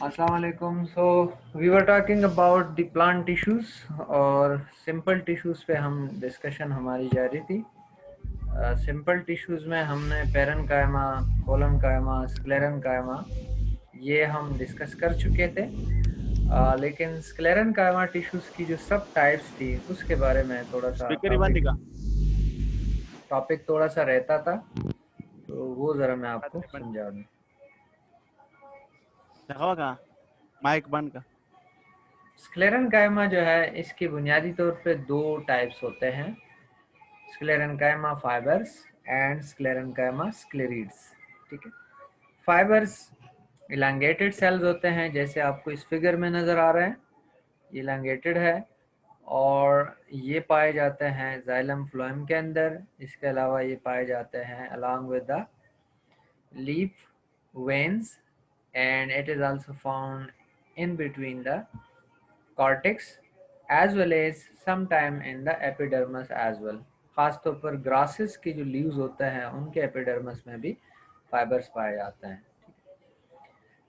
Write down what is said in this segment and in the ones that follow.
अस्सलाम वालेकुम। So we were talking about the plant tissues और सिंपल टिश्यूज पे हम डिस्कशन हमारी जारी थी। सिंपल टिश्यूज में हमने पेरेन्काइमा, कोलनकाइमा, स्क्लेरेन्काइमा ये हम डिस्कस कर चुके थे। लेकिन स्क्लेरेन्काइमा टिश्यूज की जो सब टाइप्स थी उसके बारे में थोड़ा सा स्पीकर बंद का टॉपिक थोड़ा सा रहता था, तो वो ज़रा मैं आपको रात्रि बंद समझा दूँ। दिखावा का माइक बंद का स्क्लेरेन्काइमा जो है इसकी बुनियादी तौर पे दो टाइप्स होते हैं, स्क्लेरेन्काइमा फाइबर्स एंड स्क्लेरेन्काइमा स्क्लेरिड्स। ठीक है, फाइबर्स इलांगेटेड सेल्स होते हैं, जैसे आपको इस फिगर में नज़र आ रहे हैं, इलांगेटेड है और ये पाए जाते हैं जाइलम फ्लोएम के अंदर। इसके अलावा ये पाए जाते हैं along with the leaf veins and it is also found in between the cortex as well as sometime in the epidermis as well। खास तौर पर ग्रासेस की जो लीव्स होते हैं उनके एपिडर्मिस में भी फाइबर्स पाए जाते हैं।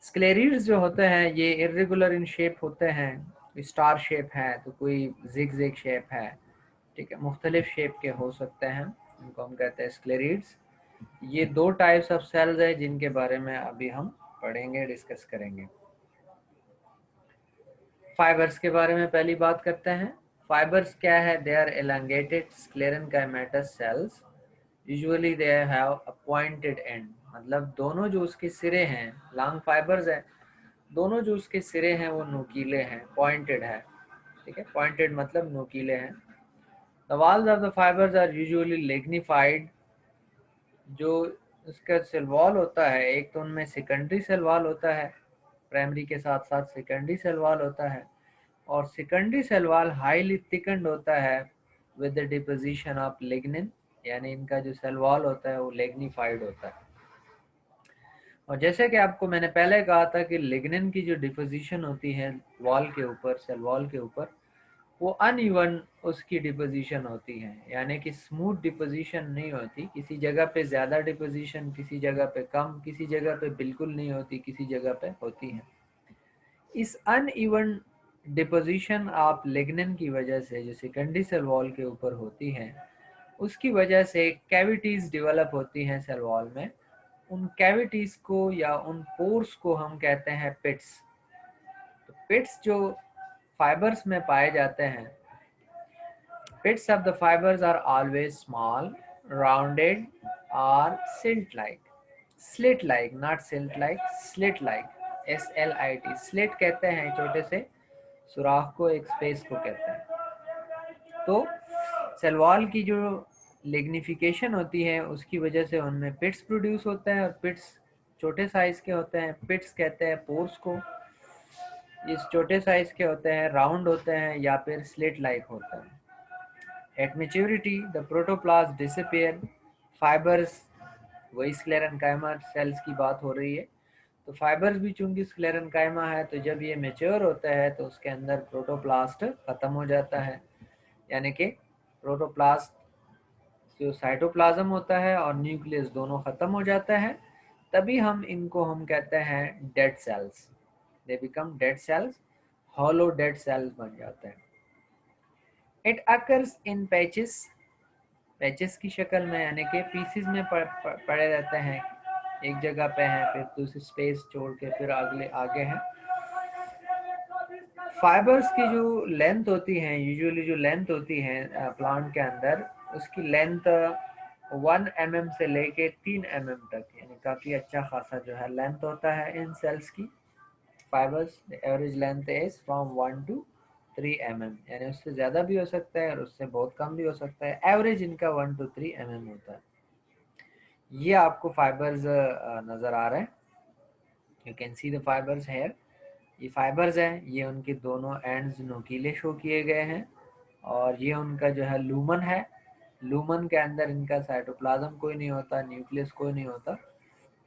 स्क्लेरिड्स जो होते हैं ये इर्रेगुलर इन शेप होते हैं, स्टार शेप है तो कोई जिग जिग शेप है। ठीक है, मुख्तलिफ शेप के हो सकते हैं, इनको हम कहते हैं स्क्लेरिड्स। ये दो टाइप्स ऑफ सेल्स है जिनके बारे में अभी हम पढ़ेंगे, डिस्कस करेंगे। फाइबर्स के बारे में पहली बात करते हैं। फाइबर्स क्या है? They are elongated sclerenchymatous cells, usually they have a pointed end, मतलब दोनों जो उसके सिरे हैं, लॉन्ग फाइबर्स है, दोनों जो उसके सिरे हैं वो नुकीले हैं, पॉइंटेड है। ठीक है, पॉइंटेड मतलब नुकीले हैं। The walls of the fibres are usually lignified. जो उसका सेल वॉल होता है, एक तो उनमें सेकेंडरी सेल वॉल होता है, प्राइमरी के साथ साथ सेकेंडरी सेल वॉल होता है, और सेकेंडरी सेल वॉल हाईली थिकन्ड होता है with the deposition of lignin, यानी इनका जो सेल वॉल होता है वो लिग्निफाइड होता है। और जैसे कि आपको मैंने पहले कहा था कि लिग्निन की जो डिपोजिशन होती है वॉल के ऊपर, सेल वॉल के ऊपर, वो अनइवन उसकी डिपोजिशन होती है, यानी कि स्मूथ डिपोजिशन नहीं होती। किसी जगह पे ज़्यादा डिपोजिशन, किसी जगह पे कम, किसी जगह पे बिल्कुल नहीं होती, किसी जगह पे होती है। इस अनइवन डिपोजिशन ऑफ लिग्निन की वजह से जो सेकेंडरी सेल वॉल के ऊपर होती है, उसकी वजह से कैविटीज़ डेवलप होती हैं सेल वॉल में। उन कैविटीज़ को या उन पोर्स को हम कहते हैं पिट्स। तो पिट्स जो फाइबर्स में पाए जाते हैं, pits of the fibers are always small, rounded or slit-like. Slit-like, not silt-like, slit-like, S-L-I-T। slit कहते हैं छोटे से सुराख को, एक स्पेस को कहते हैं। तो सेल वॉल की जो लिग्निफिकेशन होती है उसकी वजह से उनमें पिट्स प्रोड्यूस होते हैं, और पिट्स छोटे साइज के होते हैं। पिट्स कहते हैं पोर्स को। इस छोटे साइज के होते हैं, राउंड होते हैं या फिर स्लिट लाइक होते हैं। At maturity, the protoplast disappear. Fibers, वही स्क्लेरेन्काइमा सेल्स की बात हो रही है, तो फाइबर्स भी चूंकि स्क्लेरेन्काइमा है, तो जब ये मेच्योर होता है तो उसके अंदर प्रोटोप्लास्ट खत्म हो जाता है, यानी कि प्रोटोप्लास्ट जो साइटोप्लाज्म होता है और न्यूक्लियस दोनों खत्म हो जाता है, तभी हम कहते हैं dead cells. They become dead cells, hollow dead cells बन जाते हैं। It occurs in patches, patches की शक्ल में, यानी कि पीसीज में पड़े रहते हैं, एक जगह पे हैं फिर दूसरी स्पेस छोड़ के फिर अगले आगे हैं। फाइबर्स की जो लेंथ होती है, यूजुअली जो लेंथ होती है प्लांट के अंदर, उसकी लेंथ 1 mm से लेके 3 mm तक, यानी काफ़ी अच्छा खासा जो है लेंथ होता है इन सेल्स की। Fibres average length is from 1 to 3 mm, यानी उससे ज़्यादा भी हो सकता है और उससे बहुत कम भी हो सकता है। एवरेज इनका 1 to 3 mm होता है। ये आपको फाइबर्स नज़र आ रहे हैं, you can see the fibres here. ये फाइबर्स हैं, ये उनके दोनों एंड्स नुकीले शो किए गए हैं, और ये उनका जो है लूमन है। लूमन के अंदर इनका साइटोप्लाज्म कोई नहीं होता, न्यूक्लियस कोई नहीं होता,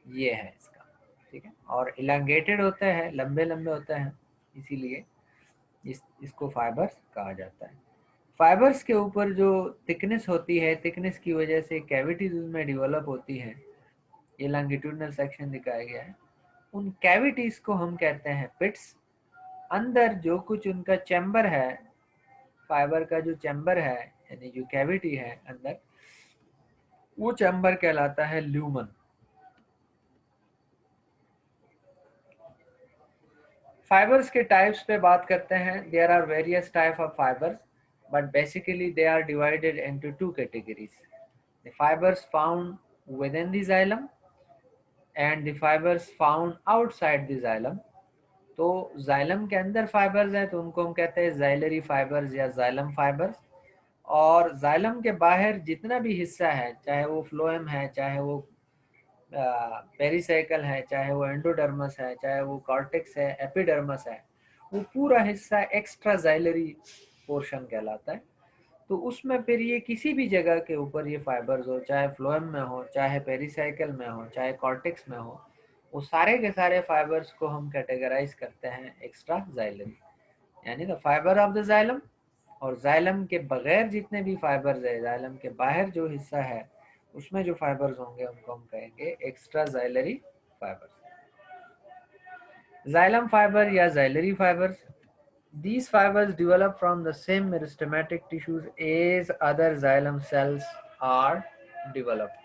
ये है इसका। ठीक है, और इलांगेटेड होता है, लंबे लंबे होते हैं, इसीलिए इसको फाइबर्स कहा जाता है। फाइबर्स के ऊपर जो थिकनेस होती है, थिकनेस की वजह से कैविटीज में डेवलप होती है। ये लॉन्गिट्यूडनल सेक्शन दिखाया गया है। उन कैविटीज को हम कहते हैं पिट्स। अंदर जो कुछ उनका चैम्बर है, फाइबर का जो चैम्बर है यानी जो कैविटी है अंदर, वो चैम्बर कहलाता है ल्यूमन। फाइबर्स के टाइप्स पे बात करते हैं। There are various type of fibres but basically they are divided into two categories, the fibres found within the xylem and the fibres found outside the xylem. तो xylem के अंदर fibres हैं तो उनको हम कहते हैं जाइलरी फाइबर्स या जाइलम फाइबर्स। और जाइलम के बाहर जितना भी हिस्सा है, चाहे वो फ्लोएम है, चाहे वो पेरिसाइकल है, चाहे वो एंडोडर्मस है, चाहे वो कॉर्टेक्स है, एपिडर्मस है, वो पूरा हिस्सा एक्स्ट्रा जाइलरी पोर्शन कहलाता है। तो उसमें फिर ये किसी भी जगह के ऊपर ये फाइबर्स हो, चाहे फ्लोएम में हो, चाहे पेरिसाइकल में हो, चाहे कॉर्टेक्स में हो, वो सारे के सारे फाइबर्स को हम कैटेगराइज करते हैं एक्स्ट्रा जाइलरी, यानी the fibre of the xylem. और जाइलम के बगैर जितने भी फाइबर्स है, जाइलम के बाहर जो हिस्सा है उसमें जो फाइबर्स होंगे उनको हम कहेंगे extra xylary fibres. Xylem fibre या xylary fibres, these fibers develop from the same meristematic tissues as other xylem cells are developed।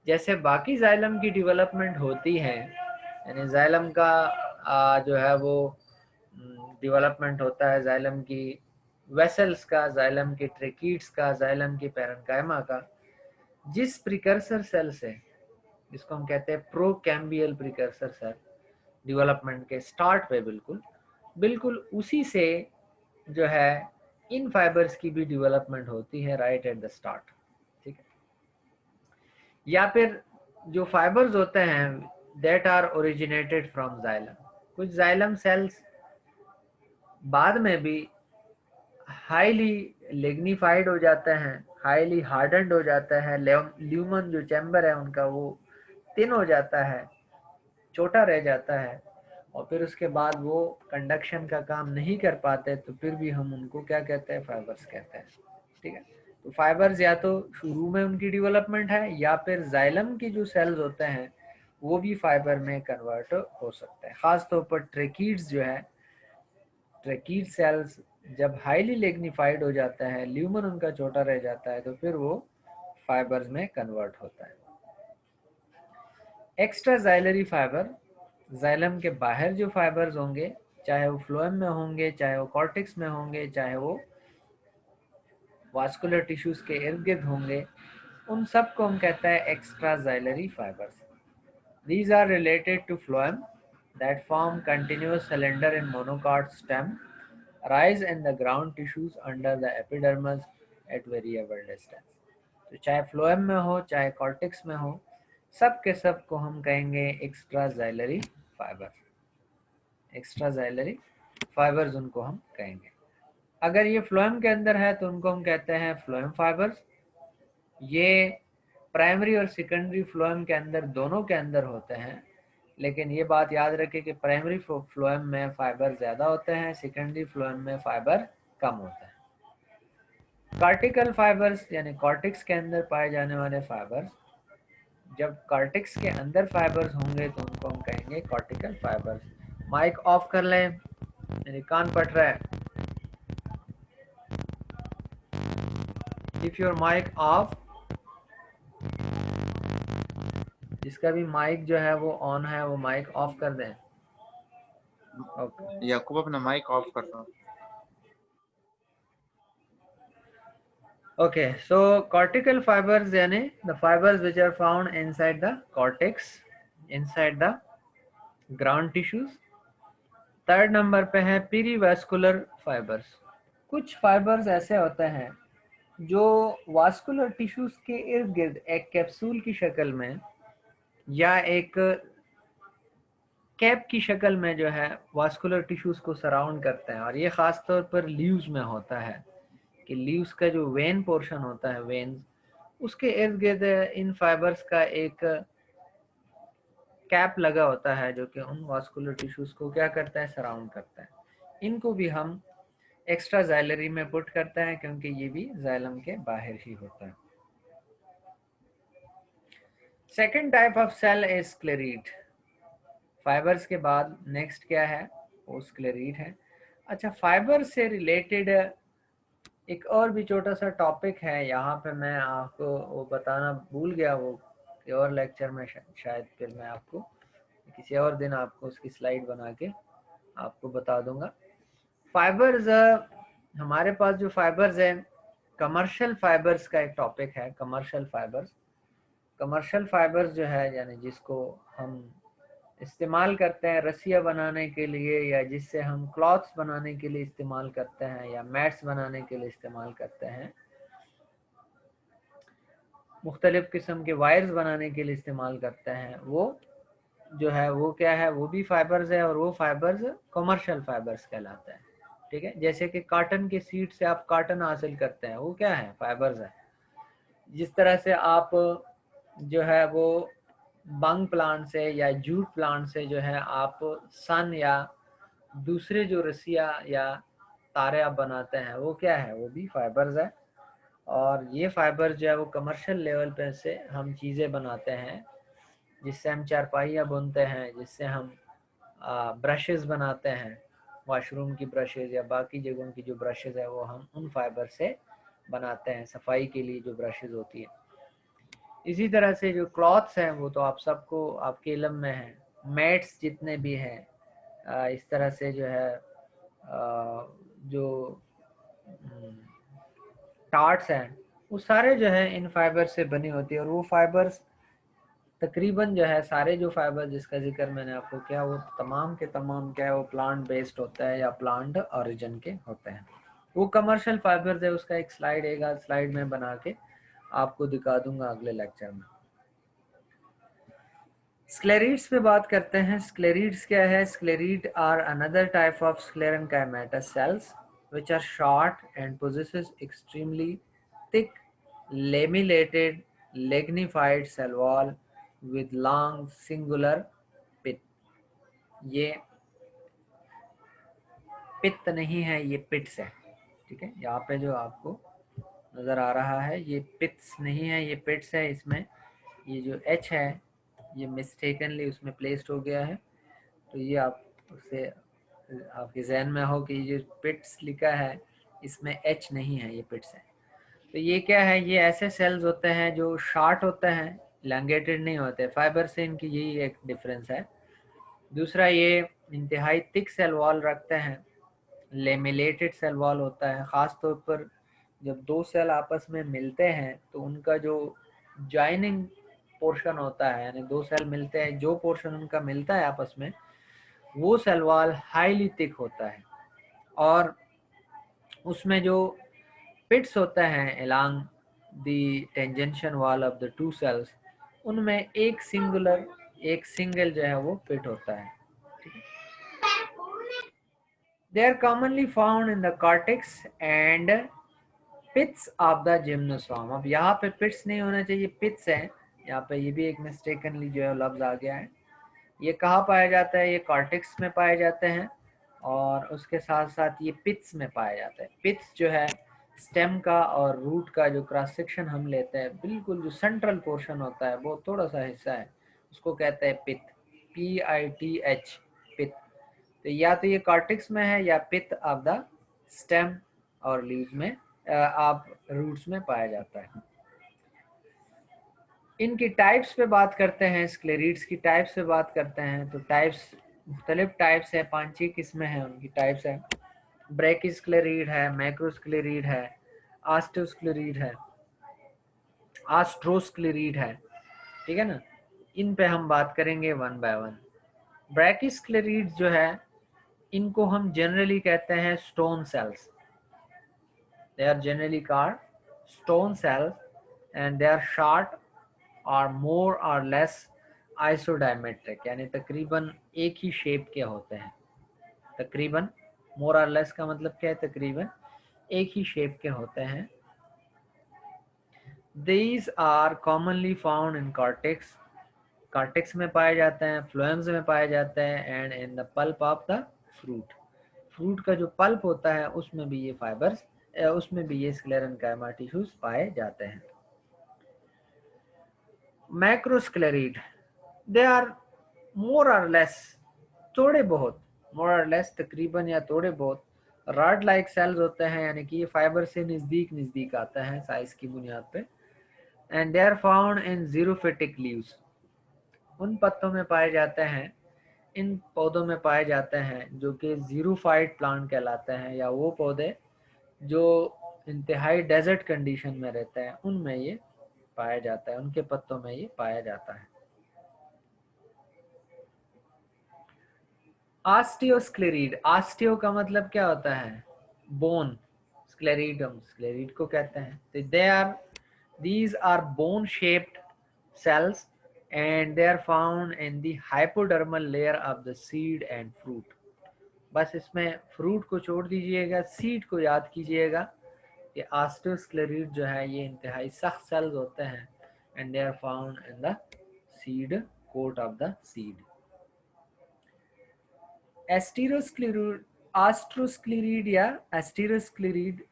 जैसे बाकी जाइलम की डेवलपमेंट होती है, यानी जाइलम का जो है वो डेवलपमेंट होता है, जाइलम की वेसल्स का, जाइलम की ट्रेकीड्स का, जाइलम की पैरेन्काइमा का, जिस प्रिकर्सर सेल से, जिसको हम कहते हैं प्रोकैम्बियल प्रिकर्सर सेल, डेवलपमेंट के स्टार्ट पे बिल्कुल बिल्कुल उसी से जो है इन फाइबर्स की भी डेवलपमेंट होती है राइट एट द स्टार्ट। ठीक है। या फिर जो फाइबर्स होते हैं that are originated from xylem, कुछ जाइलम सेल्स बाद में भी हाईली लिग्निफाइड हो जाते हैं, हाईली हार्डन्ड हो जाता है, ल्यूमन जो चैम्बर है उनका वो थिन हो जाता है, छोटा रह जाता है, और फिर उसके बाद वो कंडक्शन का काम नहीं कर पाते, तो फिर भी हम उनको क्या कहते हैं, फाइबर्स कहते हैं। ठीक है। तो फाइबर्स या तो शुरू में उनकी डेवलपमेंट है, या फिर जाइलम की जो सेल्स होते हैं वो भी फाइबर में कन्वर्ट हो सकते हैं। खास तौर पर ट्रेकीड्स जो है, ट्रेकीड सेल्स जब हाईली लिग्निफाइड हो जाता है, ल्यूमन उनका छोटा रह जाता है, तो फिर वो फाइबर्स में कन्वर्ट होता है। एक्स्ट्रा जाइलरी फाइबर, जाइलम के बाहर जो फाइबर्स होंगे, चाहे वो फ्लोएम में होंगे, चाहे वो कॉर्टेक्स में होंगे, चाहे वो वास्कुलर टिश्यूज के इर्द गिर्द होंगे, उन सब को हम कहते हैं extra xylary fibres. These are related to phloem that form continuous cylinder in monocot stem, rise in the ground tissues under the epidermis at variable distance। तो चाहे फ्लोएम में हो, चाहे कॉर्टेक्स में हो, सब के सब को हम कहेंगे extra xylary fibre. Extra xylary fibres उनको हम कहेंगे। अगर ये फ्लोएम के अंदर है तो उनको हम कहते हैं फ्लोएम फाइबर्स। ये प्राइमरी और सेकेंडरी फ्लोएम के अंदर, दोनों के अंदर होते हैं, लेकिन ये बात याद रखें कि प्राइमरी फ्लोएम में फाइबर ज़्यादा होते हैं, सेकेंडरी फ्लोएम में फाइबर कम होता है। कॉर्टिकल फाइबर्स यानी कॉर्टेक्स के अंदर पाए जाने वाले फाइबर्स, जब कॉर्टेक्स के अंदर फाइबर्स होंगे तो उनको हम कहेंगे कॉर्टिकल फाइबर्स। माइक ऑफ कर लें, मेरे कान फट रहा है। इफ योर माइक ऑफ, जिसका भी माइक जो है वो ऑन है वो माइक ऑफ कर दें। ओके। याकूब अपना माइक ऑफ कर रहा। Okay, so cortical fibers यानी the fibers which are found inside the cortex, inside the ground tissues। Third number पे है पेरीवास्कुलर फाइबर्स। कुछ फाइबर्स ऐसे होते हैं जो वास्कुलर टिश्यूज के इर्द गिर्द एक कैप्सूल की शक्ल में या एक कैप की शक्ल में जो है वास्कुलर टिश्यूज को सराउंड करते हैं, और ये खास तौर पर लीव्स में होता है कि लीव्स का जो वेन पोर्शन होता है, वेन्स, उसके इर्द गिर्द इन फाइबर्स का एक कैप लगा होता है जो कि उन वास्कुलर टिश्यूज को क्या करता है, सराउंड करता है। इनको भी हम एक्स्ट्रा जाइलरी में पुट करते हैं क्योंकि ये भी जाइलम के बाहर ही होता है। Second type of cell is sclereid. Fibres के बाद नेक्स्ट क्या है, वो स्क्लेरीड है। अच्छा, फाइबर से रिलेटेड एक और भी छोटा सा टॉपिक है, यहाँ पे मैं आपको वो बताना भूल गया, वो और लेक्चर में शायद फिर मैं आपको किसी और दिन आपको उसकी स्लाइड बना के आपको बता दूंगा। फाइबर्स, हमारे पास जो फाइबर्स है, कमर्शियल फाइबर्स का एक टॉपिक है। कमर्शियल फाइबर्स जो है, यानी जिसको हम इस्तेमाल करते हैं रस्सियाँ बनाने के लिए, या जिससे हम क्लॉथ्स बनाने के लिए इस्तेमाल करते हैं, या मैट्स बनाने के लिए इस्तेमाल करते हैं, मुख्तलिफ किस्म के वायर्स बनाने के लिए इस्तेमाल करते हैं, वो जो है वो क्या है, वो भी फाइबर्स है, और वो फाइबर्स कमर्शियल फाइबर्स कहलाते हैं। ठीक है, जैसे कि कॉटन के सीड से आप कॉटन हासिल करते हैं, वो क्या है, फाइबर्स है। जिस तरह से आप जो है वो बंग प्लांट से या जूट प्लांट से जो है आप सन या दूसरे जो रस्सियाँ या तारे आप बनाते हैं, वो क्या है, वो भी फाइबर्स है। और ये फाइबर जो है वो कमर्शियल लेवल पे से हम चीज़ें बनाते हैं, जिससे हम चारपाइयाँ बुनते हैं, जिससे हम ब्रशेस बनाते हैं, वॉशरूम की ब्रशेस या बाकी जगहों की जो ब्रशेस है वो हम उन फाइबर से बनाते हैं, सफाई के लिए जो ब्रशेस होती है। इसी तरह से जो क्लॉथ्स हैं वो तो आप सबको आपके इल्म में है, मैट्स जितने भी हैं, इस तरह से जो है जो टार्ट्स हैं, वो सारे जो है इन फाइबर से बनी होती है। और वो फाइबर्स तकरीबन जो है सारे जो फाइबर जिसका जिक्र मैंने आपको किया, वो तमाम के तमाम क्या है, वो प्लांट बेस्ड होता है या प्लांट ओरिजिन के होते हैं। वो कमर्शियल फाइबर्स है, उसका एक स्लाइड में बना के आपको दिखा दूंगा अगले लेक्चर में। स्क्लेरिड्स पे बात करते हैं। स्क्लेरिड्स क्या है? Sclereid are another type of sclerenchymatous cells which are short and possesses extremely thick lamellated lignified cell wall with long singular pith। ये पित्त नहीं है, ये पिट्स है। ठीक है, यहाँ पे जो आपको नज़र आ रहा है ये पिट्स नहीं है, ये पिट्स है। इसमें ये जो एच है ये मिस्टेकनली उसमें प्लेस्ड हो गया है, तो ये आप उसे आपके जहन में हो कि ये जो पिट्स लिखा है इसमें एच नहीं है, ये पिट्स है। तो ये क्या है, ये ऐसे सेल्स होते हैं जो शार्ट होते हैं, एलांगेटेड नहीं होते। फाइबर से इनकी यही एक डिफरेंस है। दूसरा, ये इंतहाई थिक सेल वॉल रखते हैं, लेमिलेटेड सेल वॉल होता है। ख़ास तौर पर जब दो सेल आपस में मिलते हैं तो उनका जो जॉइनिंग पोर्शन होता है, यानी दो सेल मिलते हैं, जो पोर्शन उनका मिलता है आपस में, वो सेल वॉल हाईली थिक होता है। और उसमें जो पिट्स होता है along the tangential wall of the two cells, उनमें एक सिंगल जो है वो पिट होता है। They are commonly found in the cortex and pits of the gymnosperm. अब यहाँ पे पिट्स नहीं होना चाहिए, पिट्स है यहाँ पे, ये भी एक मिस्टेकनली जो है लफ्ज आ गया है। ये कहाँ पाया जाता है? ये कॉर्टेक्स में पाए जाते हैं, और उसके साथ साथ ये पिट्स में पाया जाता है। पिट्स जो है स्टेम का और रूट का जो क्रॉस सेक्शन हम लेते हैं, बिल्कुल जो सेंट्रल पोर्शन होता है, वो थोड़ा सा हिस्सा है, उसको कहते हैं पित, PITH, पित। तो या तो ये कॉर्टेक्स में है या पित ऑफ द स्टेम और लीव्स में आप रूट्स में पाया जाता है। इनकी टाइप्स पे बात करते हैं, स्क्लेरिड्स की टाइप्स पे बात करते हैं। तो टाइप्स मुख्तलिफ टाइप्स है, 5-6 किस्में हैं उनकी टाइप्स है। ब्रैकिस्क्लेरिड है, मैक्रोस्क्लेरिड है, आस्टोस्क्लेरिड है, आस्ट्रोस्क्लेरिड है। ठीक है ना, इन पे हम बात करेंगे वन बाय वन। ब्रैकिस्क्लेरिड जो है, इनको हम जनरली कहते हैं stone cells. They are generally called stone cells and they are short और मोर और लेस आइसोडायमेट्रिक, यानी तकरीबन एक ही शेप के होते हैं। तकरीबन, मोर और लेस का मतलब क्या है? तकरीबन एक ही शेप के होते हैं। These are commonly found in cortex, cortex में पाए जाते हैं, फ्लोएम्स में पाए जाते हैं, and in the pulp of the fruit. Fruit का जो पल्प होता है उसमें भी ये फाइबर्स, उसमें भी ये स्क्लेरेंकाइमा टिश्यूज पाए जाते हैं। मैक्रोस्क्लेरिड, दे आर मोर और लेस, थोड़े बहुत, मोर और लेस तकरीबन या थोड़े बहुत रॉड लाइक सेल्स होते हैं, यानी कि ये फाइबर से नज़दीक नज़दीक आता है साइज की बुनियाद पे। And they are found in xerophytic leaves, उन पत्तों में पाए जाते हैं, इन पौधों में पाए जाते हैं जो कि जीरोफाइट प्लांट कहलाते हैं, या वो पौधे जो इंतहाई डेजर्ट कंडीशन में रहते हैं उनमें ये पाया जाता है, उनके पत्तों में ये पाया जाता है। ऑस्टियोस्क्लेरीड, ऑस्टियो का मतलब क्या होता है? बोन, स्क्लेरीडम, स्क्लेरीड को कहते हैं। तो they are, these are bone shaped cells and they are found in the hypodermal layer of the seed and fruit। बस इसमें फ्रूट को छोड़ दीजिएगा, सीड को याद कीजिएगा कि ऑस्टियोस्क्लेरीड जो है ये इंतहाई सख्त सेल्स होते हैं and they are found in the seed coat of the seed. Asterosclereid, astrosclereid या एस्टेरोस्क्लेरीड,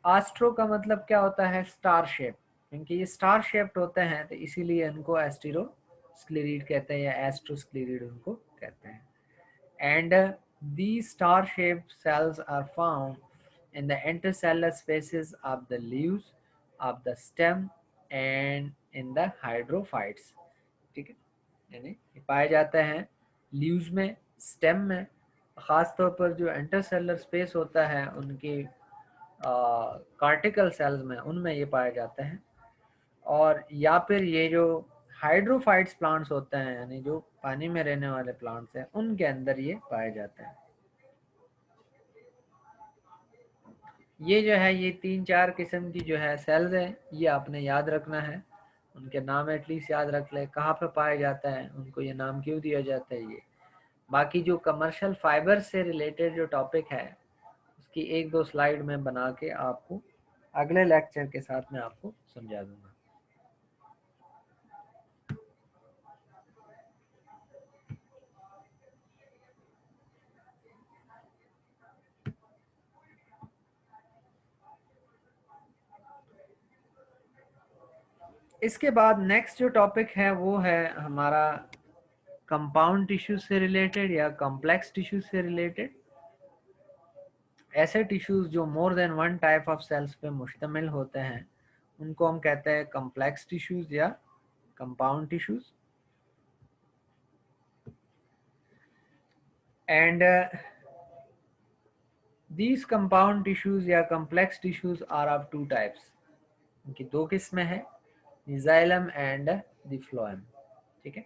ऑस्ट्रो का मतलब क्या होता है? स्टार शेप, क्योंकि ये स्टार शेप्ड होते हैं तो इसीलिए इनको एस्टेरोस्क्लेरीड कहते हैं या एस्ट्रोस्क्लेरीड उनको कहते हैं। And these star-shaped cells are found in the intercellular spaces of the leaves of the stem and in the hydrophytes। ठीक है, यानी ये पाए जाते हैं लीव्स में, स्टेम में, ख़ास तौर पर जो इंटरसेलुलर स्पेस होता है उनकी कार्टिकल सेल्स में, उनमें ये पाए जाते हैं। और या फिर ये जो हाइड्रोफाइट्स प्लांट्स होते हैं, यानी जो पानी में रहने वाले प्लांट्स हैं, उनके अंदर ये पाए जाते हैं। ये जो है, ये 3-4 किस्म की जो है सेल्स हैं, ये आपने याद रखना है, उनके नाम एटलीस्ट याद रख ले, कहाँ पे पाए जाता है, उनको ये नाम क्यों दिया जाता है। ये बाकी जो कमर्शियल फाइबर से रिलेटेड जो टॉपिक है उसकी 1-2 स्लाइड में बना के आपको अगले लेक्चर के साथ में आपको समझा दूंगा। इसके बाद नेक्स्ट जो टॉपिक है वो है हमारा कंपाउंड टिश्यूज से रिलेटेड या कॉम्प्लेक्स टिश्यूज से रिलेटेड। ऐसे टिश्यूज जो more than one type of cells पे मुश्तमिल होते हैं उनको हम कहते हैं कॉम्प्लेक्स टिश्यूज या compound tissues. And these compound tissues या complex tissues are of two types। इनकी दो किस्में हैं, xylem एंड the phloem। ठीक है,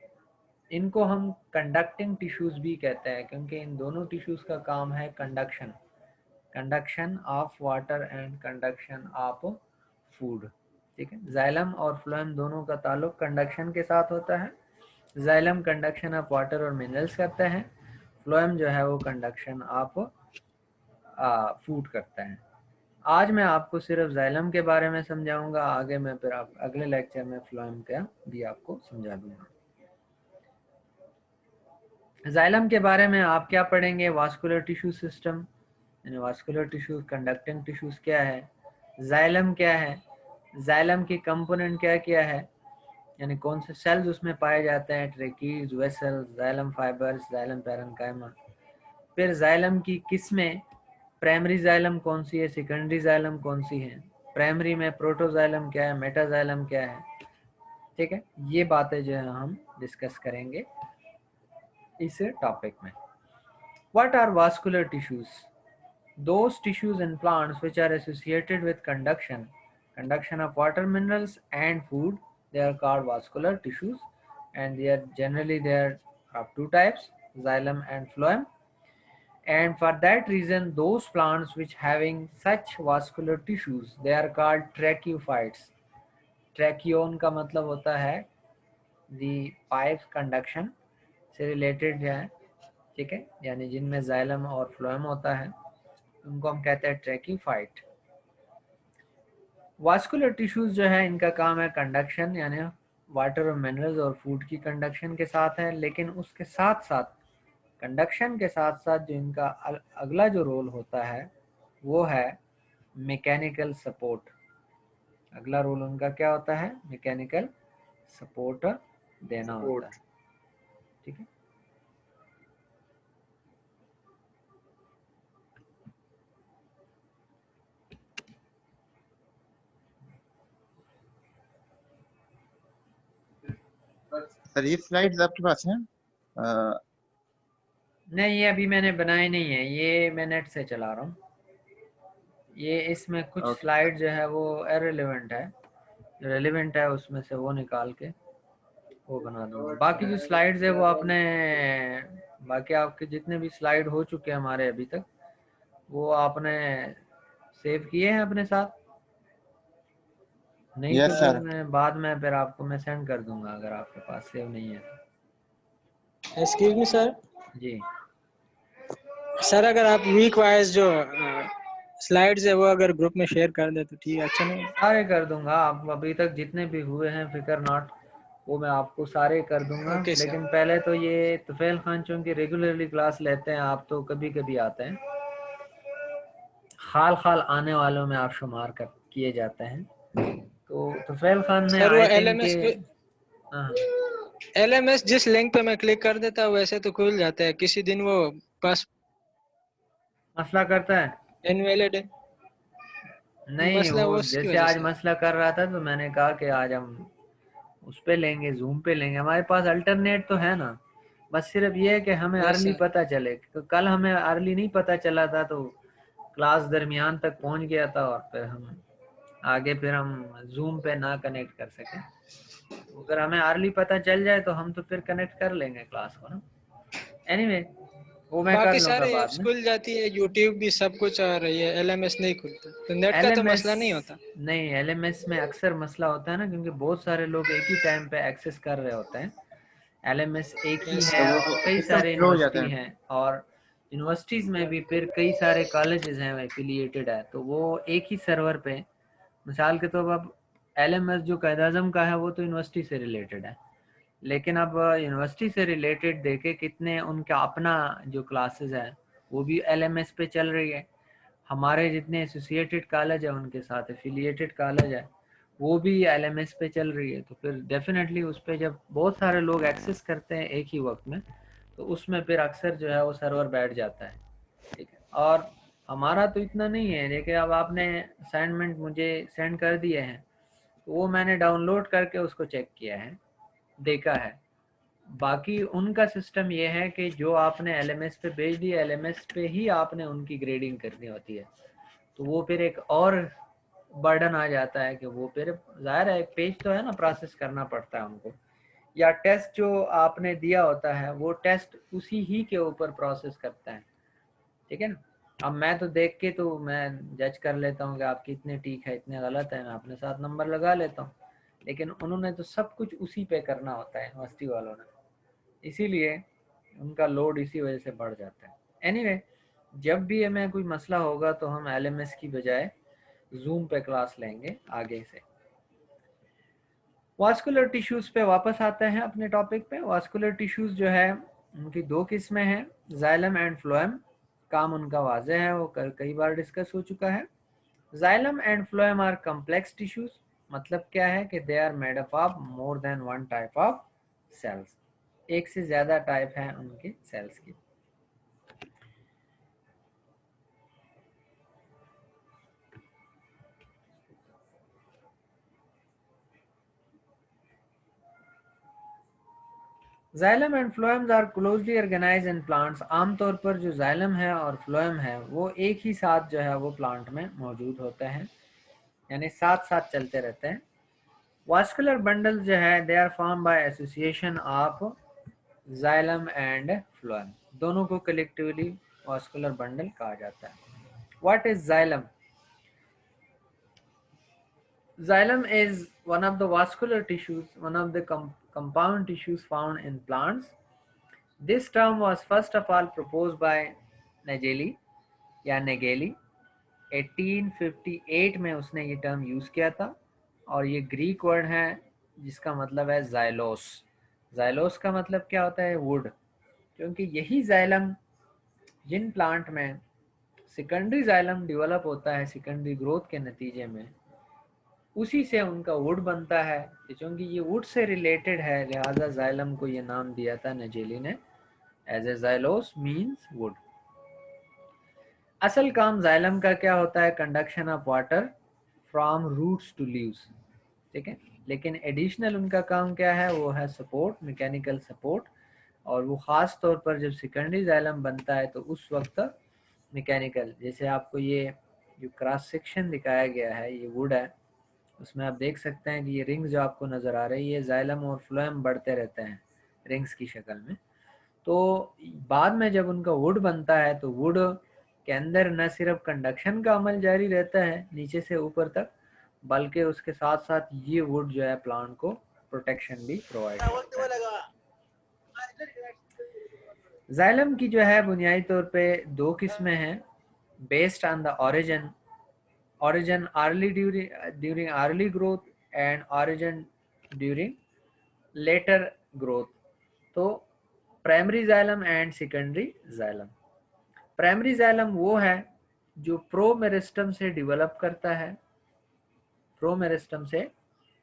इनको हम कंडक्टिंग टिश्यूज भी कहते हैं क्योंकि इन दोनों टिश्यूज का काम है conduction, conduction of water and conduction of food. ठीक है, जाइलम और फ्लोएम दोनों का ताल्लुक कंडक्शन के साथ होता है। जाइलम कंडक्शन ऑफ वाटर और मिनरल्स करते हैं, फ्लोएम जो है वो कंडक्शन ऑफ फूड करता है। आज मैं आपको सिर्फ जाइलम के बारे में समझाऊंगा, आगे मैं फिर आप अगले लेक्चर में फ्लोएम का भी आपको समझा दूंगा। जाइलम के बारे में आप क्या पढ़ेंगे? वास्कुलर टिश्यू सिस्टम, यानी वास्कुलर टिश्यूज, कंडक्टिंग टिश्यूज क्या है, जाइलम क्या है, जाइलम की कंपोनेंट क्या क्या है, यानी कौन से सेल्स उसमें पाए जाते हैं, tracheids, vessels, xylem fibres, xylem parenchyma. फिर जाइलम की किस्में, प्राइमरी जाइलम कौन सी है, सेकेंडरी जाइलम कौन सी है, प्राइमरी में प्रोटोजाइलम क्या है, मेटाजाइलम क्या है। ठीक है, ये बातें जो है हम डिस्कस करेंगे इस टॉपिक में। What are vascular tissues? Those tissues in plants which are associated with conduction of water, minerals and food, they are called vascular tissues, and they are generally there of two types, xylem and phloem. And for that reason those plants which having such vascular tissues they are called tracheophytes। ट्रैकियोन का मतलब होता है the pipe conduction से related है। ठीक है, यानी जिनमें जाइलम और फ्लोएम होता है उनको हम कहते हैं ट्रैकीफाइट। वास्कुलर टिश्यूज जो है इनका काम है कंडक्शन, यानी वाटर और मिनरल्स और फूड की कंडक्शन के साथ है, लेकिन उसके साथ साथ कंडक्शन के साथ साथ जो इनका अगला जो रोल होता है वो है मैकेनिकल सपोर्ट। अगला रोल उनका क्या होता है? मैकेनिकल सपोर्ट देना होता है। ठीक है, सर ये स्लाइड्स आपके पास हैं? नहीं, ये अभी मैंने बनाए नहीं है, ये मैं नेट से चला रहा हूँ। ये इसमें कुछ ओके। स्लाइड जो है वो इररिलेवेंट है, जो रेलिवेंट है उसमें से वो निकाल के वो बना दूंगा। बाकी जो स्लाइड्स है वो आपने, बाकी आपके जितने भी स्लाइड हो चुके हैं हमारे अभी तक, वो आपने सेव किए हैं अपने साथ? नहीं तो यस फिर सर। मैं बाद में फिर आपको मैं सेंड कर दूंगा अगर आपके पास सेव नहीं है तो। Excuse me sir. जी सर अगर आप वीक वाइज जो स्लाइड्स है वो अगर ग्रुप में शेयर कर दे तो ठीक है, अच्छा नहीं? सारे कर दूंगा, आप अभी तक जितने भी हुए हैं फिकर नॉट, वो मैं आपको सारे कर दूंगा। Okay sir. लेकिन पहले तो ये तुफैल खान चूँकि रेगुलरली क्लास लेते हैं, आप तो कभी कभी आते हैं, हाल हाल आने वालों में आप शुमार कर किए जाते हैं। तो तुफैल खान ने सर वो आई थिंक के एलएमएस पे, हाँ, एलएमएस जिस लिंक पे मैं क्लिक कर देता हूँ वैसे तो खुल जाता है, किसी दिन वो पास मसला करता है। इनवैलिड है, नहीं, मसला वो वो उसकी जैसे वजह आज से। मसला कर रहा था तो मैंने कहा कि आज हम उस पे लेंगे, जूम पे लेंगे, हमारे पास अल्टरनेट तो है ना। बस सिर्फ ये है कि हमें यस अर्ली सर। पता चले, तो कल हमें अर्ली नहीं पता चला था तो क्लास दरमियान तक पहुंच गया था और फिर हम आगे फिर हम जूम पे ना कनेक्ट कर सके। अगर हमें अर्ली पता चल जाए तो हम तो फिर कनेक्ट कर लेंगे क्लास को ना। एनीवे वो मैं कर बाकी लूँगा सारे बाद ऐप्स में। खुल जाती है, यूट्यूब भी सब कुछ आ रही है, एलएमएस नहीं खुलता तो नेट का तो एलएमएस मसला नहीं होता। नहीं, एलएमएस में अक्सर मसला होता है ना, क्योंकि बहुत सारे लोग एक ही टाइम पे एक्सेस कर रहे होते हैं। एलएमएस एक ही यस है तो सर। और वो कई सिस्टम सारे स्लो हो जाता यूनिवर्सिटी है। हैं, और यूनिवर्सिटीज़ में भी फिर कई सारे कॉलेजेस हैं एफिलिएटेड है, तो वो एक ही सर्वर पे, मिसाल के तौर पर अब एलएमएस जो कायद आज़म का है वो तो यूनिवर्सिटी से रिलेटेड है, लेकिन अब यूनिवर्सिटी से रिलेटेड देखे कितने उनका अपना जो क्लासेस है वो भी एलएमएस पे चल रही है। हमारे जितने एसोसिएटेड कॉलेज है उनके साथ एफिलिएटेड कॉलेज है वो भी एलएमएस पे चल रही है, तो फिर डेफिनेटली उस पर जब बहुत सारे लोग एक्सेस करते हैं एक ही वक्त में, तो उसमें फिर अक्सर जो है वो सर्वर बैठ जाता है। ठीक है, और हमारा तो इतना नहीं है। देखिए अब आपने असाइनमेंट मुझे सेंड कर दिए हैं, तो वो मैंने डाउनलोड करके उसको चेक किया है, देखा है। बाकी उनका सिस्टम ये है कि जो आपने एलएमएस पे भेज दिया, एलएमएस पे ही आपने उनकी ग्रेडिंग करनी होती है, तो वो फिर एक और बर्डन आ जाता है कि वो फिर ज़ाहिर है एक पेज तो है ना, प्रोसेस करना पड़ता है उनको, या टेस्ट जो आपने दिया होता है वो टेस्ट उसी ही के ऊपर प्रोसेस करता है। ठीक है ना, अब मैं तो देख के तो मैं जज कर लेता हूँ कि आपकी इतने ठीक है इतने गलत है, मैं अपने साथ नंबर लगा लेता हूँ, लेकिन उन्होंने तो सब कुछ उसी पे करना होता है यूनिवर्सिटी वालों ने, इसीलिए उनका लोड इसी वजह से बढ़ जाता है। एनीवे जब भी हमें कोई मसला होगा तो हम एलएमएस की बजाय जूम पे क्लास लेंगे आगे से। वास्कुलर टिश्यूज़ पे वापस आते हैं अपने टॉपिक पे। वास्कुलर टिश्यूज़ जो है उनकी दो किस्में हैं, जाइलम एंड फ्लोएम। काम उनका वाज़ेह है, वो कई बार डिस्कस हो चुका है। Xylem and phloem are complex tissues, मतलब क्या है कि they are made up of more than one type of cells, एक से ज़्यादा टाइप हैं उनके सेल्स की। Xylem and phloems are closely organised in plants. आमतौर पर जो जाइलम है और फ्लोएम है वो एक ही साथ जो है वो प्लांट में मौजूद होते हैं, यानी साथ साथ चलते रहते हैं। वास्कुलर बंडल्स जो है they are form by association of xylem and phloem, दोनों को कलेक्टिवली वास्कुलर बंडल कहा जाता है। What is xylem? Xylem is one of the vascular tissues, one of the compound tissues found in plants. This term was first of all proposed by Nageli या नेगेली, 1858 में उसने ये term use किया था, और ये ग्रीक वर्ड है जिसका मतलब है जाइलोस। जाइलोस का मतलब क्या होता है? वुड। क्योंकि यही जाइलम जिन प्लांट में सेकेंडरी जाइलम डेवलप होता है सेकेंडरी ग्रोथ के नतीजे में, उसी से उनका वुड बनता है। क्योंकि ये वुड से रिलेटेड है लिहाजा जाइलम को ये नाम दिया था नजेली ने, as a xylos means wood. असल काम जाइलम का क्या होता है? Conduction of water from roots to leaves. ठीक है, लेकिन एडिशनल उनका काम क्या है, वो है सपोर्ट, मैकेनिकल सपोर्ट। और वो ख़ास तौर पर जब सेकेंडरी जाइलम बनता है तो उस वक्त मैकेनिकल, जैसे आपको ये जो क्रॉस सेक्शन दिखाया गया है, ये वुड है, उसमें आप देख सकते हैं कि ये रिंग्स जो आपको नज़र आ रही है, जाइलम और फ्लोएम बढ़ते रहते हैं रिंग्स की शक्ल में। तो बाद में जब उनका वुड बनता है तो वुड के अंदर न सिर्फ कंडक्शन का अमल जारी रहता है नीचे से ऊपर तक, बल्कि उसके साथ साथ ये वुड जो है प्लांट को प्रोटेक्शन भी प्रोवाइड करता है। जाइलम की जो है बुनियादी तौर पे दो किस्में हैं, based on the origin early during early growth and origin during later growth। तो primary xylem and secondary xylem. Primary xylem वो है जो प्रोमेरिस्टम से डेवलप करता है, प्रोमेरिस्टम से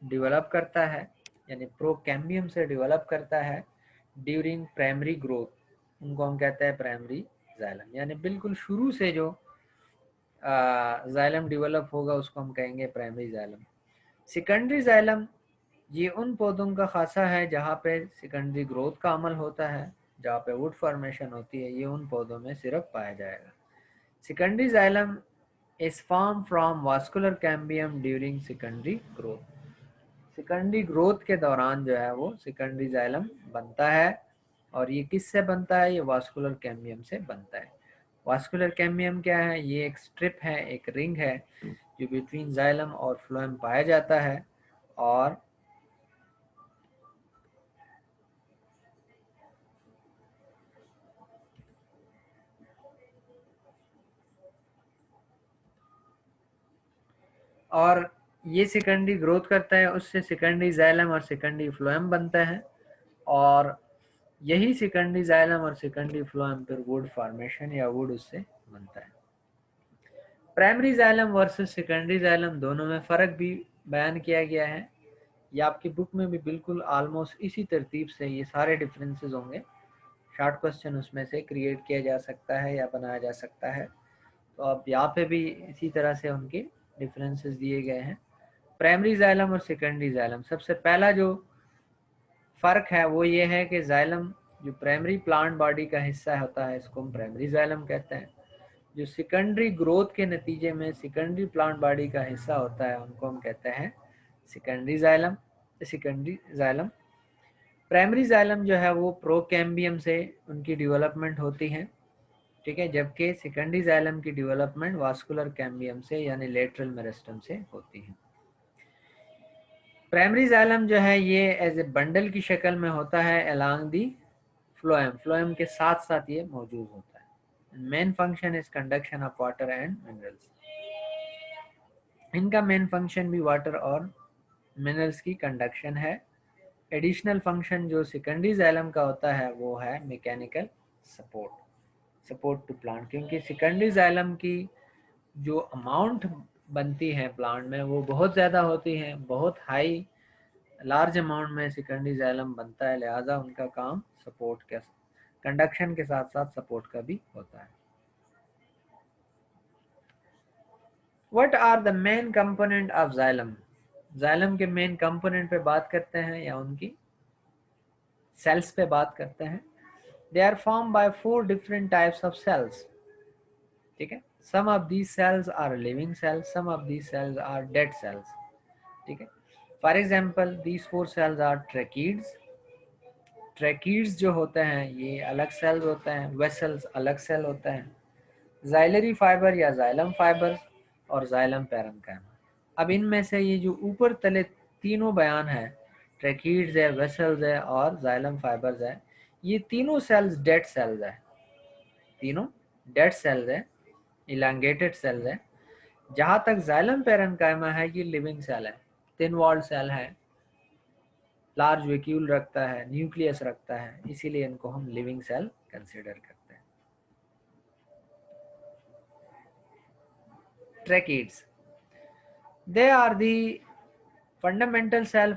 डेवलप करता है यानी प्रोकैम्बियम से डेवलप करता है ड्यूरिंग प्राइमरी ग्रोथ, उनको हम कहते हैं प्राइमरी जाइलम। यानी बिल्कुल शुरू से जो जाइलम डेवलप होगा उसको हम कहेंगे प्राइमरी जाइलम। सेकेंडरी जाइलम ये उन पौधों का खासा है जहाँ पे सेकेंडरी ग्रोथ का अमल होता है, जहाँ पे वुड फॉर्मेशन होती है, ये उन पौधों में सिर्फ पाया जाएगा। Secondary xylem is form from vascular cambium during secondary growth. Secondary growth के दौरान जो है वो सेकेंडरी जाइलम बनता है। और ये किससे बनता है, ये वास्कुलर कैम्बियम से बनता है। वास्कुलर कैम्बियम क्या है, ये एक स्ट्रिप है, एक रिंग है जो बिटवीन जाइलम और फ्लोएम पाया जाता है। और ये सेकेंडरी ग्रोथ करता है, उससे सेकेंडरी जाइलम और सेकेंडरी फ्लोएम बनता है। और यही सेकेंडरी जाइलम और सेकेंडरी फ्लोएम फिर वुड फॉर्मेशन या वुड उससे बनता है। Primary xylem versus secondary xylem दोनों में फ़र्क भी बयान किया गया है। ये आपकी बुक में भी बिल्कुल ऑलमोस्ट इसी तरतीब से ये सारे डिफरेंसेस होंगे। शॉर्ट क्वेश्चन उसमें से क्रिएट किया जा सकता है या बनाया जा सकता है। तो अब यहाँ पे भी इसी तरह से उनके डिफरेंसेस दिए गए हैं। प्राइमरी जाइलम और सेकेंडरी जाइलम, सबसे पहला जो फ़र्क है वो ये है कि जाइलम जो प्राइमरी प्लांट बॉडी का हिस्सा होता है इसको हम प्राइमरी जाइलम कहते हैं। जो सेकेंडरी ग्रोथ के नतीजे में सेकेंडरी प्लांट बॉडी का हिस्सा होता है उनको हम कहते हैं secondary xylem. Secondary xylem, primary xylem जो है वो प्रोकैम्बियम से उनकी डेवलपमेंट होती है, ठीक है, जबकि सेकेंडरी जाइलम की डेवलपमेंट वास्कुलर कैम्बियम से यानी लेटरल मेरिस्टम से होती है। प्राइमरी जाइलम जो है ये एज ए बंडल की शक्ल में होता है अलोंग दी फ्लोएम, फ्लोएम के साथ साथ ये मौजूद होता है। Main function is conduction of water and minerals. इनका मेन फंक्शन भी वाटर और मिनरल्स की कंडक्शन है। एडिशनल फंक्शन जो सेकेंडरी जाइलम का होता है वो है mechanical support, support to plant, क्योंकि सेकेंडरी जाइलम की जो अमाउंट बनती है प्लांट में वो बहुत ज़्यादा होती है, बहुत हाई लार्ज अमाउंट में सेकेंडरी जाइलम बनता है, लिहाजा उनका काम सपोर्ट के कंडक्शन के साथ साथ सपोर्ट का भी होता है। What are the main component of xylem. Xylem के मेन कंपोनेंट पे बात करते हैं या उनकी सेल्स पे बात करते हैं। They are form by 4 different types of cells, ठीक है। Some of these cells are living cells, some of these cells are dead cells, ठीक है। For example these 4 cells are tracheids. Tracheids जो होते हैं ये अलग सेल्स होते हैं, वेसल्स अलग सेल होते हैं, जाइलरी फाइबर या जाइलम फाइबर और जाइलम पैरेन्काइमा। अब इनमें से ये जो ऊपर तले तीनों बयान है, ट्रैकीड्स है, वेसल्स है और जाइलम फाइबर्स है, ये तीनों सेल्स डेड सेल्स है, तीनों डेड सेल्स है, इलांगेटेड सेल्स है। जहाँ तक जाइलम पैरेन्काइमा है ये लिविंग सेल है, थिन वॉल्ड सेल है, लार्ज वैक्यूल रखता है, न्यूक्लियस रखता है, इसीलिए इनको हम लिविंग सेल कंसिडर करते हैं। Tracheids, they are the fundamental cell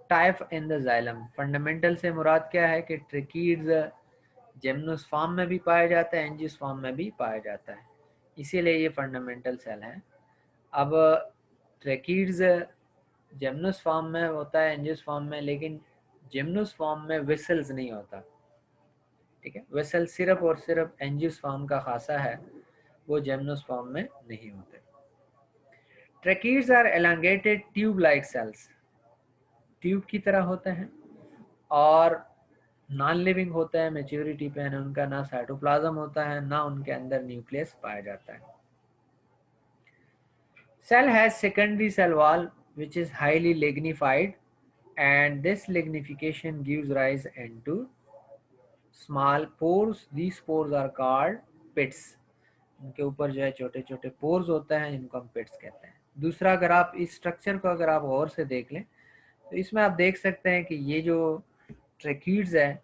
type in the xylem. Fundamental से मुराद क्या है कि ट्रैकीड्स जिम्नोस फॉर्म में भी पाया जाता है, एंजियोस फॉर्म में भी पाया जाता है, इसीलिए ये फंडामेंटल सेल है। अब ट्रैकीड्स जिम्नोस्पर्म में होता है, एंजियोस्पर्म में, लेकिन जिम्नोस्पर्म में वेसल्स नहीं होता, ठीक है। वेसल सिर्फ और सिर्फ एंजियोस्पर्म का खासा है, वो जिम्नोस्पर्म में नहीं होते। Tracheids are elongated tube like cells, tube की तरह होते हैं और नॉन लिविंग होते हैं, मैच्योरिटी पे है, उनका ना साइटोप्लाज्म होता है ना उनके अंदर न्यूक्लियस पाया जाता है। Cell has secondary cell wall which is highly lignified, and this lignification gives rise into small pores. These pores are called pits. उनके ऊपर जो है छोटे छोटे पोर्स होते हैं, इनको हम पिट्स कहते हैं। दूसरा, अगर आप इस स्ट्रक्चर को अगर आप गौर से देख लें तो इसमें आप देख सकते हैं कि ये जो ट्रैकीड्स है,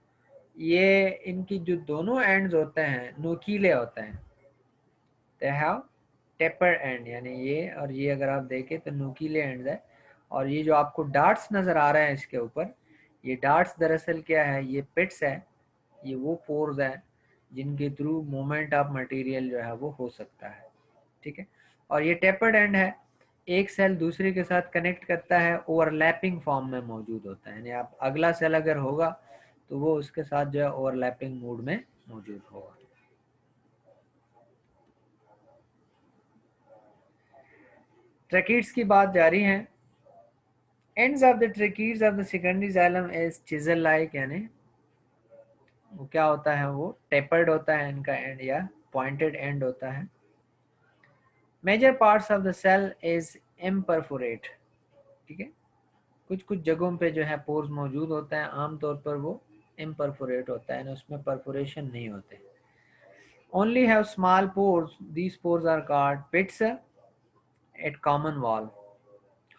ये इनकी जो दोनों एंड्स होते हैं नोकीले होते हैं। दे हैव टेपर एंड, यानी ये और ये अगर आप देखें तो नुकीले एंड्स है। और ये जो आपको डार्ट्स नज़र आ रहे हैं इसके ऊपर, ये डार्ट्स दरअसल क्या है, ये पिट्स है, ये वो पोर्स हैं जिनके थ्रू मूवमेंट ऑफ मटेरियल जो है वो हो सकता है, ठीक है। और ये टेपर्ड एंड है, एक सेल दूसरे के साथ कनेक्ट करता है, ओवरलैपिंग फॉर्म में मौजूद होता है, यानी आप अगला सेल अगर होगा तो वो उसके साथ जो है ओवरलैपिंग मोड में मौजूद होगा। ट्रैकीड्स की बात जारी है। ends of the tracheids of the secondary xylem is chisel like, यानी वो क्या होता है, वो टेपर्ड होता है इनका एंड या पॉइंटेड एंड होता है। Major parts of the cell is imperforate, ठीक है। कुछ कुछ जगहों पे जो है पोर्स मौजूद होता है, आमतौर पर वो इम्परफोरेट होता है, उसमें परफोरेशन नहीं होते। Only have small pores, these pores are called pits at common wall.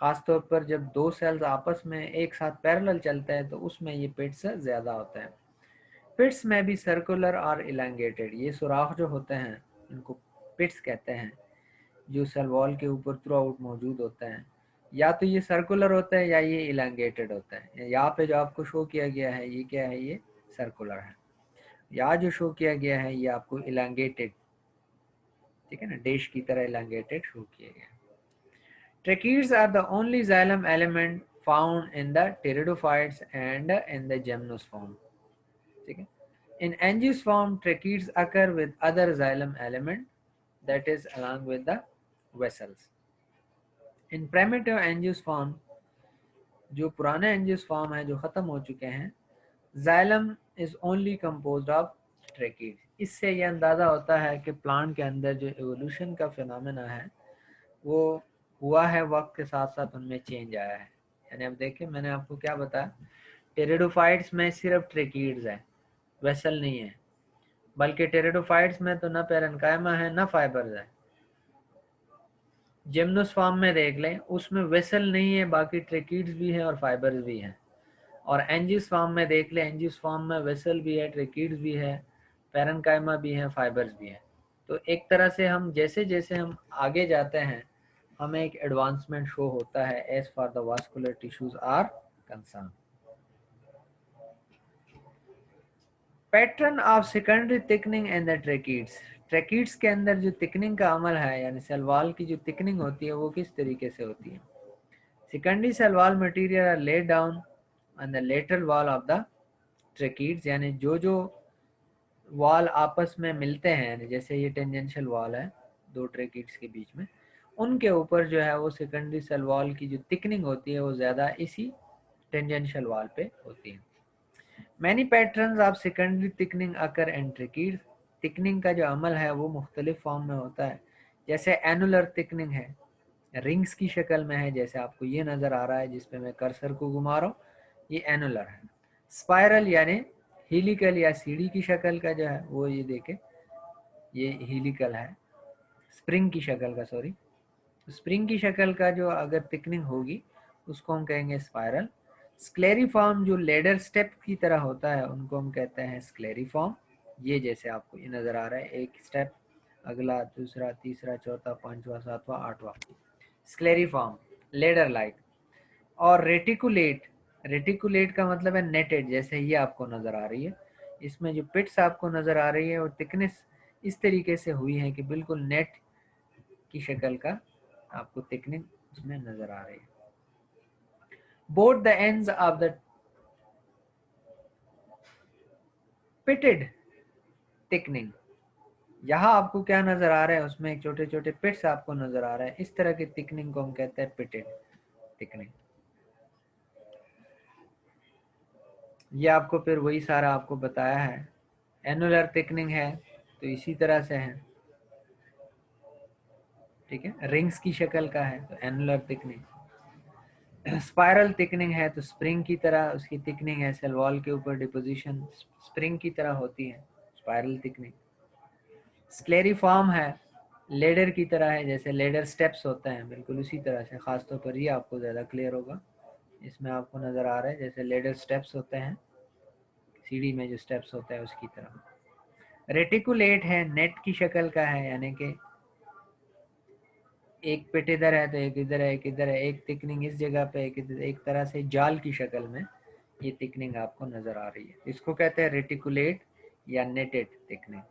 खासतौर पर जब दो सेल्स आपस में एक साथ पैरेलल चलते हैं तो उसमें ये पिट्स ज़्यादा होते हैं। पिट्स में भी सर्कुलर और इलांगेटेड, ये सुराख जो होते हैं इनको पिट्स कहते हैं, जो सेल वॉल के ऊपर थ्रू आउट मौजूद होते हैं। या तो ये सर्कुलर होता है या ये इलांगेटेड होता है। यहाँ पे जो आपको शो किया गया है ये क्या है, ये सर्कुलर है। यहाँ जो शो किया गया है ये आपको इलांगेटेड, ठीक है ना, डिश की तरह इलांगेटेड शो किया गया है। Tracheids are the only xylem element found in the pteridophytes and in the gymnosperm. ठीक है। In angiosperm, tracheids occur with other xylem element, that is along with the vessels. In primitive angiosperm, जो पुराने angiosperm है जो ख़त्म हो चुके हैं, xylem is only composed of tracheids. इससे ये अंदाज़ा होता है कि प्लांट के अंदर जो एवोल्यूशन का फिनोमेना है वो हुआ है, वक्त के साथ साथ उनमें चेंज आया है। यानी अब देखिए मैंने आपको क्या बताया, टेरिडोफाइट्स में सिर्फ ट्रेकीड्स है, वेसल नहीं है, बल्कि टेरिडोफाइट्स में तो ना पैरेन्काइमा है ना फाइबर्स है। जिम्नोस्पर्म में देख लें, उसमें वेसल नहीं है, बाकी ट्रेकीड्स भी हैं और फाइबर्स भी हैं। और एंजियोस्पर्म में देख लें, एंजियोस्पर्म में वेसल भी है, ट्रेकीड्स भी है, पैरेन्काइमा भी है, फाइबर्स भी है। तो एक तरह से हम जैसे जैसे हम आगे जाते हैं हमें एक एडवांसमेंट शो होता है as far the vascular tissues are concern. Pattern of secondary thickening and the tracheids. Tracheids के अंदर जो थिकनिंग का अमल है, यानी सेल वॉल की जो थिकनिंग होती है वो किस तरीके से होती है। Secondary cell wall material are laid down on the lateral wall of the tracheids, यानी जो जो वॉल आपस में मिलते हैं, यानी जैसे ये टेंजेंशियल वॉल है दो ट्रैकीड्स के बीच में, उनके ऊपर जो है वो सेकेंडरी सेल वॉल की जो थिकनिंग होती है वो ज़्यादा इसी टेंजेंशियल वॉल पे होती है। Many patterns of secondary thickening occur and tracheids. Thickening का जो अमल है वो मुख्तलिफ फॉर्म में होता है, जैसे एनुलर थिकनिंग है, रिंग्स की शक्ल में है, जैसे आपको ये नज़र आ रहा है जिसपे मैं कर्सर को घुमा रहा हूँ, ये एनुलर है। स्पाइरल यानी हीलिकल या सीढ़ी की शक्ल का जो है वो ये देखें, ये हीलिकल है, स्प्रिंग की शक्ल का, सॉरी, स्प्रिंग की शक्ल का जो अगर थिकनिंग होगी उसको हम कहेंगे स्पाइरल। स्क्लेरिफॉर्म जो लेडर स्टेप की तरह होता है उनको हम कहते हैं स्क्लेरिफॉर्म। ये जैसे आपको ये नज़र आ रहा है, एक स्टेप, अगला, दूसरा, तीसरा, चौथा, पांचवा, सातवां, आठवां, स्क्लेरिफॉर्म, लेडर लाइक। और रेटिकुलेट, रेटिकुलेट का मतलब है नेटेड, जैसे ये आपको नज़र आ रही है, इसमें जो पिट्स आपको नज़र आ रही है और थिकनेस इस तरीके से हुई है कि बिल्कुल नेट की शक्ल का आपको थिकनिंग उसमें नज़र आ रही है। both the ends of the pitted thickening, यहाँ आपको क्या नजर आ रहा है, उसमें एक छोटे छोटे पिट्स आपको नजर आ रहा है, इस तरह की थिकनिंग को हम कहते हैं पिटेड थिकनिंग। ये आपको फिर वही सारा आपको बताया है। एनुलर थिकनिंग है तो इसी तरह से है, ठीक है, रिंग्स की शक्ल का है तो एनुलर थिकनिंग। स्पाइरल थिकनिंग है तो स्प्रिंग की तरह उसकी थिकनिंग है, सेल वॉल के ऊपर डिपोजिशन स्प्रिंग की तरह होती है, स्पाइरल थिकनिंग। स्क्लेरिफॉर्म है, लेडर की तरह है, जैसे लेडर स्टेप्स होते हैं बिल्कुल उसी तरह से, खासतौर पर ये आपको ज़्यादा क्लियर होगा। इसमें आपको नज़र आ रहा है जैसे लेडर स्टेप्स होते हैं, सीढ़ी में जो स्टेप्स होते हैं उसकी तरह। रेटिकुलेट है, नेट की शक्ल का है, यानी कि एक पिट इधर है तो एक इधर है, एक इधर है, एक थिकनिंग इस जगह पे, एक तरह से जाल की शक्ल में ये थिकनिंग आपको नज़र आ रही है। इसको कहते हैं रेटिकुलेट या नेटेड थिकनिंग।